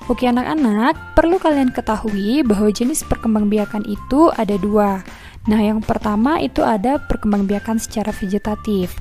Oke anak-anak, perlu kalian ketahui bahwa jenis perkembangbiakan itu ada dua. Nah, yang pertama itu ada perkembangbiakan secara vegetatif.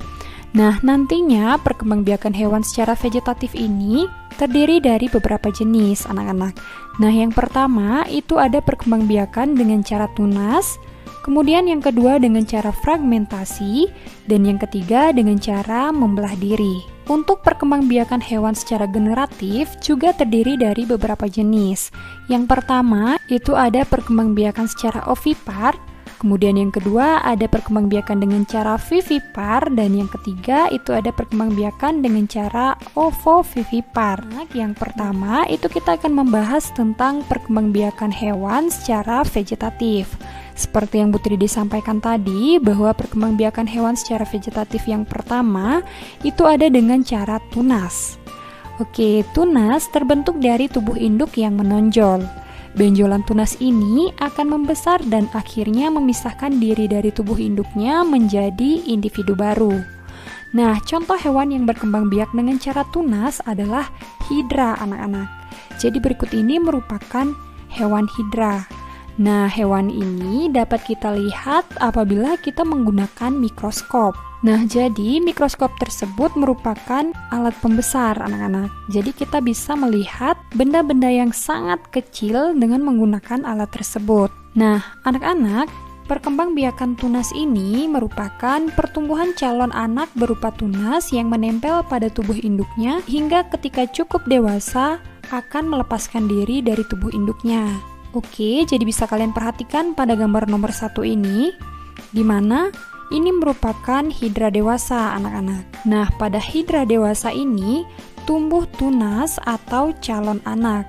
Nah, nantinya perkembangbiakan hewan secara vegetatif ini terdiri dari beberapa jenis anak-anak. Nah, yang pertama itu ada perkembangbiakan dengan cara tunas, kemudian yang kedua dengan cara fragmentasi, dan yang ketiga dengan cara membelah diri. Untuk perkembangbiakan hewan secara generatif juga terdiri dari beberapa jenis. Yang pertama itu ada perkembangbiakan secara ovipar, kemudian yang kedua ada perkembangbiakan dengan cara vivipar, dan yang ketiga itu ada perkembangbiakan dengan cara ovovivipar. Yang pertama itu kita akan membahas tentang perkembangbiakan hewan secara vegetatif. Seperti yang Bu Tridi sampaikan tadi, bahwa perkembangbiakan hewan secara vegetatif yang pertama itu ada dengan cara tunas. Oke, tunas terbentuk dari tubuh induk yang menonjol. Benjolan tunas ini akan membesar dan akhirnya memisahkan diri dari tubuh induknya menjadi individu baru. Nah, contoh hewan yang berkembang biak dengan cara tunas adalah hidra, anak-anak. Jadi berikut ini merupakan hewan hidra. Nah, hewan ini dapat kita lihat apabila kita menggunakan mikroskop. Nah, jadi mikroskop tersebut merupakan alat pembesar, anak-anak. Jadi kita bisa melihat benda-benda yang sangat kecil dengan menggunakan alat tersebut. Nah, anak-anak, perkembangbiakan tunas ini merupakan pertumbuhan calon anak berupa tunas yang menempel pada tubuh induknya hingga ketika cukup dewasa akan melepaskan diri dari tubuh induknya. Oke, jadi bisa kalian perhatikan pada gambar nomor 1 ini, di mana ini merupakan hidra dewasa, anak-anak. Nah, pada hidra dewasa ini tumbuh tunas atau calon anak.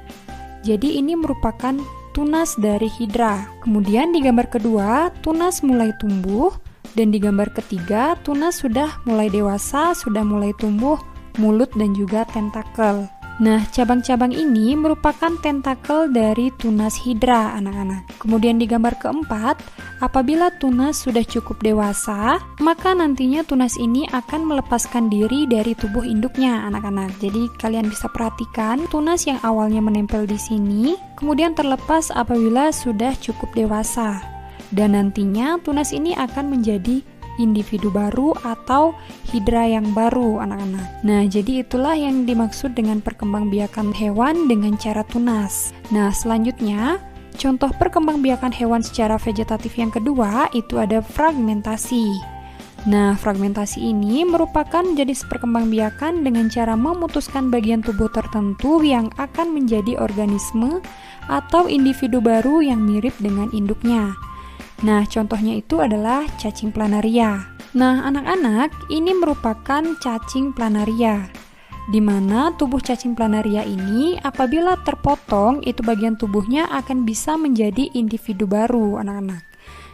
Jadi ini merupakan tunas dari hidra. Kemudian di gambar kedua, tunas mulai tumbuh, dan di gambar ketiga, tunas sudah mulai dewasa, sudah mulai tumbuh mulut dan juga tentakel. Nah, cabang-cabang ini merupakan tentakel dari tunas hidra, anak-anak. Kemudian di gambar keempat, apabila tunas sudah cukup dewasa, maka nantinya tunas ini akan melepaskan diri dari tubuh induknya, anak-anak. Jadi kalian bisa perhatikan tunas yang awalnya menempel di sini, kemudian terlepas apabila sudah cukup dewasa. Dan nantinya tunas ini akan menjadi individu baru atau hidra yang baru, anak-anak. Nah, jadi itulah yang dimaksud dengan perkembangbiakan hewan dengan cara tunas. Nah, selanjutnya, contoh perkembangbiakan hewan secara vegetatif yang kedua itu ada fragmentasi. Nah, fragmentasi ini merupakan jenis perkembangbiakan dengan cara memutuskan bagian tubuh tertentu yang akan menjadi organisme atau individu baru yang mirip dengan induknya. Nah, contohnya itu adalah cacing planaria. Nah, anak-anak, ini merupakan cacing planaria, di mana tubuh cacing planaria ini apabila terpotong, itu bagian tubuhnya akan bisa menjadi individu baru, anak-anak.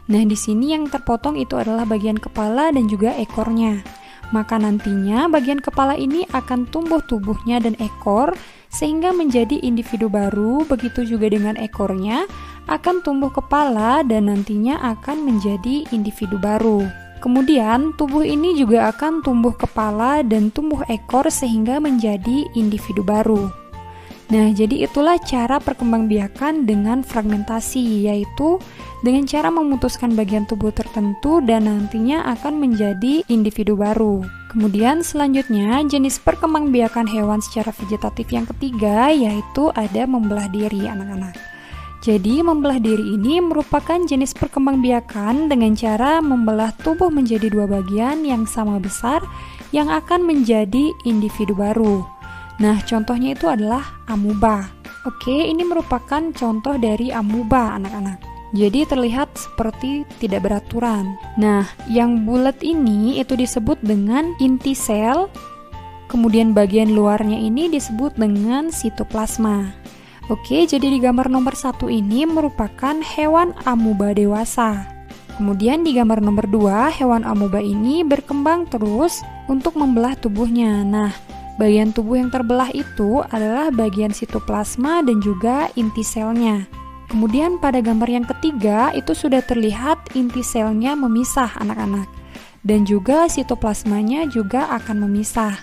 Nah, di sini yang terpotong itu adalah bagian kepala dan juga ekornya. Maka nantinya bagian kepala ini akan tumbuh tubuhnya dan ekor sehingga menjadi individu baru, begitu juga dengan ekornya akan tumbuh kepala dan nantinya akan menjadi individu baru. Kemudian tubuh ini juga akan tumbuh kepala dan tumbuh ekor sehingga menjadi individu baru. Nah, jadi itulah cara perkembangbiakan dengan fragmentasi, yaitu dengan cara memutuskan bagian tubuh tertentu dan nantinya akan menjadi individu baru. Kemudian selanjutnya jenis perkembangbiakan hewan secara vegetatif yang ketiga yaitu ada membelah diri, anak-anak. Jadi membelah diri ini merupakan jenis perkembangbiakan dengan cara membelah tubuh menjadi dua bagian yang sama besar yang akan menjadi individu baru. Nah, contohnya itu adalah amuba. Oke, ini merupakan contoh dari amuba, anak-anak. Jadi terlihat seperti tidak beraturan. Nah, yang bulat ini itu disebut dengan inti sel. Kemudian bagian luarnya ini disebut dengan sitoplasma. Oke, jadi di gambar nomor 1 ini merupakan hewan amuba dewasa. Kemudian di gambar nomor 2, hewan amuba ini berkembang terus untuk membelah tubuhnya. Nah, bagian tubuh yang terbelah itu adalah bagian sitoplasma dan juga inti selnya. Kemudian pada gambar yang ketiga itu sudah terlihat inti selnya memisah, anak-anak. Dan juga sitoplasmanya juga akan memisah.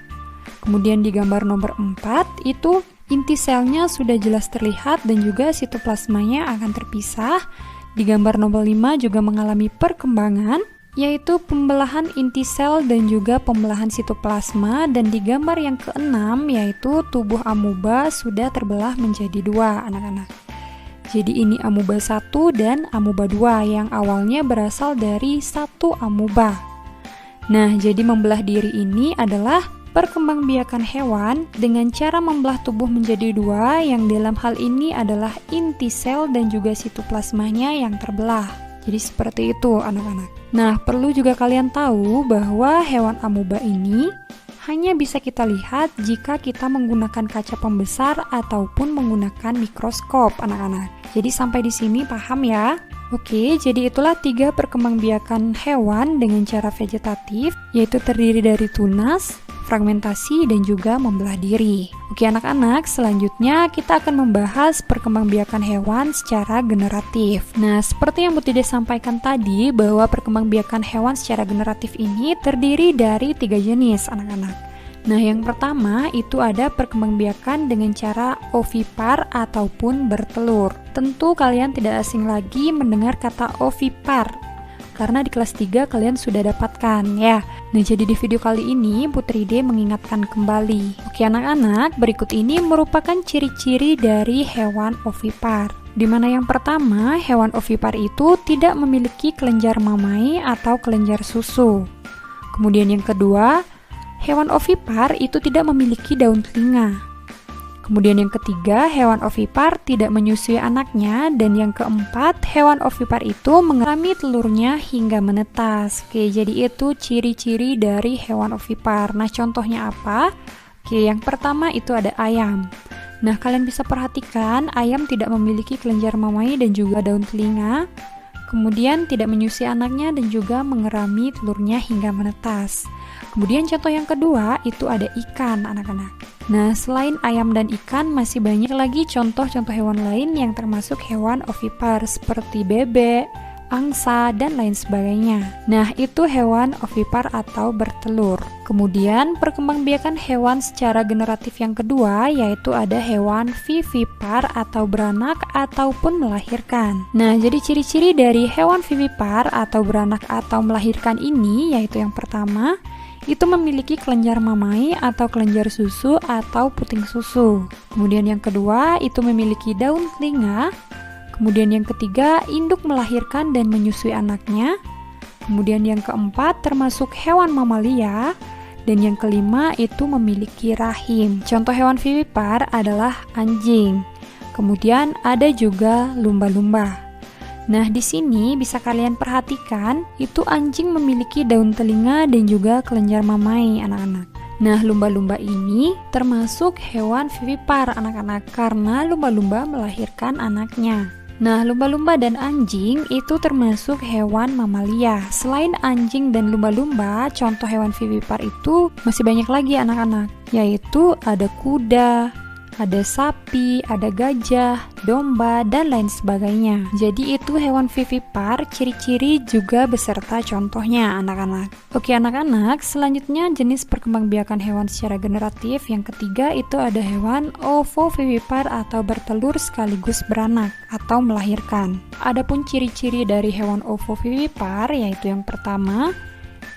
Kemudian di gambar nomor 4 itu inti selnya sudah jelas terlihat dan juga sitoplasmanya akan terpisah. Di gambar nomor 5 juga mengalami perkembangan, yaitu pembelahan inti sel dan juga pembelahan sitoplasma, dan di gambar yang ke-6 yaitu tubuh amuba sudah terbelah menjadi 2 anak-anak. Jadi ini amuba 1 dan amuba 2 yang awalnya berasal dari satu amuba. Nah, jadi membelah diri ini adalah perkembangbiakan hewan dengan cara membelah tubuh menjadi 2 yang dalam hal ini adalah inti sel dan juga sitoplasmanya yang terbelah. Jadi seperti itu anak-anak. Nah, perlu juga kalian tahu bahwa hewan amuba ini hanya bisa kita lihat jika kita menggunakan kaca pembesar ataupun menggunakan mikroskop anak-anak. Jadi sampai di sini paham ya? Oke, jadi itulah 3 perkembangbiakan hewan dengan cara vegetatif, yaitu terdiri dari tunas, fragmentasi, dan juga membelah diri. Oke anak-anak, selanjutnya kita akan membahas perkembangbiakan hewan secara generatif. Nah, seperti yang Bu Tide sampaikan tadi, bahwa perkembangbiakan hewan secara generatif ini terdiri dari 3 jenis anak-anak. Nah, yang pertama itu ada perkembangbiakan dengan cara ovipar ataupun bertelur. Tentu kalian tidak asing lagi mendengar kata ovipar, karena di kelas 3 kalian sudah dapatkan ya. Nah, jadi di video kali ini Putri D mengingatkan kembali. Oke anak-anak, berikut ini merupakan ciri-ciri dari hewan ovipar. Di mana yang pertama, hewan ovipar itu tidak memiliki kelenjar mamai atau kelenjar susu. Kemudian yang kedua, hewan ovipar itu tidak memiliki daun telinga. Kemudian yang ketiga, hewan ovipar tidak menyusui anaknya. Dan yang keempat, hewan ovipar itu mengerami telurnya hingga menetas. Oke, jadi itu ciri-ciri dari hewan ovipar. Nah, contohnya apa? Oke, yang pertama itu ada ayam. Nah, kalian bisa perhatikan, ayam tidak memiliki kelenjar mamai dan juga daun telinga. Kemudian tidak menyusui anaknya dan juga mengerami telurnya hingga menetas. Kemudian contoh yang kedua itu ada ikan anak-anak. Nah, selain ayam dan ikan masih banyak lagi contoh-contoh hewan lain yang termasuk hewan ovipar seperti bebek, angsa, dan lain sebagainya. Nah, itu hewan ovipar atau bertelur. Kemudian perkembangbiakan hewan secara generatif yang kedua yaitu ada hewan vivipar atau beranak ataupun melahirkan. Nah, jadi ciri-ciri dari hewan vivipar atau beranak atau melahirkan ini yaitu yang pertama itu memiliki kelenjar mamai atau kelenjar susu atau puting susu. Kemudian yang kedua itu memiliki daun telinga. Kemudian yang ketiga, induk melahirkan dan menyusui anaknya. Kemudian yang keempat termasuk hewan mamalia. Dan yang kelima itu memiliki rahim. Contoh hewan vivipar adalah anjing. Kemudian ada juga lumba-lumba. Nah, di sini bisa kalian perhatikan, itu anjing memiliki daun telinga dan juga kelenjar mamai, anak-anak. Nah, lumba-lumba ini termasuk hewan vivipar, anak-anak, karena lumba-lumba melahirkan anaknya. Nah, lumba-lumba dan anjing itu termasuk hewan mamalia. Selain anjing dan lumba-lumba, contoh hewan vivipar itu masih banyak lagi, anak-anak, yaitu ada kuda, ada sapi, ada gajah, domba, dan lain sebagainya. Jadi itu hewan vivipar, ciri-ciri juga beserta contohnya anak-anak. Oke anak-anak, selanjutnya jenis perkembangbiakan hewan secara generatif yang ketiga itu ada hewan ovovivipar atau bertelur sekaligus beranak atau melahirkan. Adapun ciri-ciri dari hewan ovovivipar yaitu yang pertama,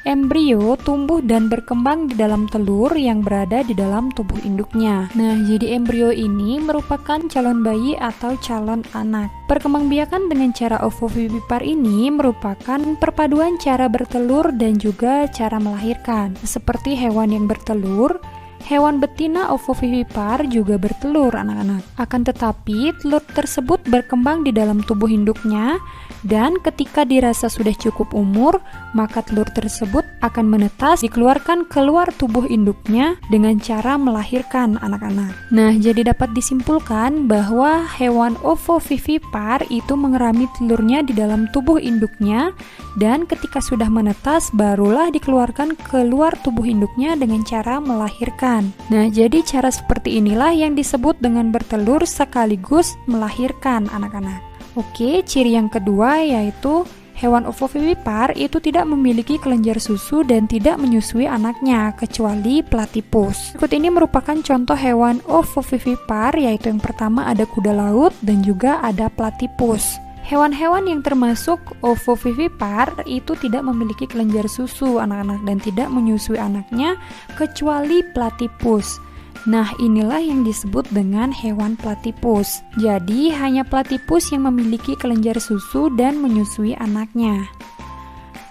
embrio tumbuh dan berkembang di dalam telur yang berada di dalam tubuh induknya. Nah, jadi embrio ini merupakan calon bayi atau calon anak. Perkembangbiakan dengan cara ovovivipar ini merupakan perpaduan cara bertelur dan juga cara melahirkan. Seperti hewan yang bertelur, hewan betina ovovivipar juga bertelur, anak-anak. Akan tetapi, telur tersebut berkembang di dalam tubuh induknya, dan ketika dirasa sudah cukup umur, maka telur tersebut akan menetas, dikeluarkan keluar tubuh induknya dengan cara melahirkan, anak-anak. Nah, jadi dapat disimpulkan bahwa hewan ovovivipar itu mengerami telurnya di dalam tubuh induknya, dan ketika sudah menetas, barulah dikeluarkan keluar tubuh induknya dengan cara melahirkan. Nah, jadi cara seperti inilah yang disebut dengan bertelur sekaligus melahirkan, anak-anak. Oke, ciri yang kedua yaitu Hewan ovovivipar itu tidak memiliki kelenjar susu dan tidak menyusui anaknya, kecuali platypus. Berikut ini merupakan contoh hewan ovovivipar, yaitu yang pertama ada kuda laut dan juga ada platypus. Hewan-hewan yang termasuk ovovivipar itu tidak memiliki kelenjar susu anak-anak dan tidak menyusui anaknya, kecuali platypus. Nah, inilah yang disebut dengan hewan platypus. Jadi, hanya platypus yang memiliki kelenjar susu dan menyusui anaknya.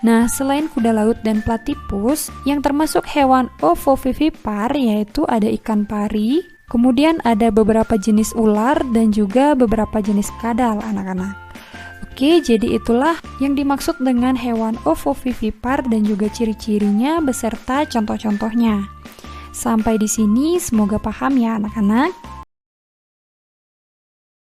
Nah, selain kuda laut dan platypus, yang termasuk hewan ovovivipar yaitu ada ikan pari, kemudian ada beberapa jenis ular dan juga beberapa jenis kadal, anak-anak. Oke, jadi itulah yang dimaksud dengan hewan ovovivipar dan juga ciri-cirinya beserta contoh-contohnya. Sampai di sini, semoga paham ya anak-anak.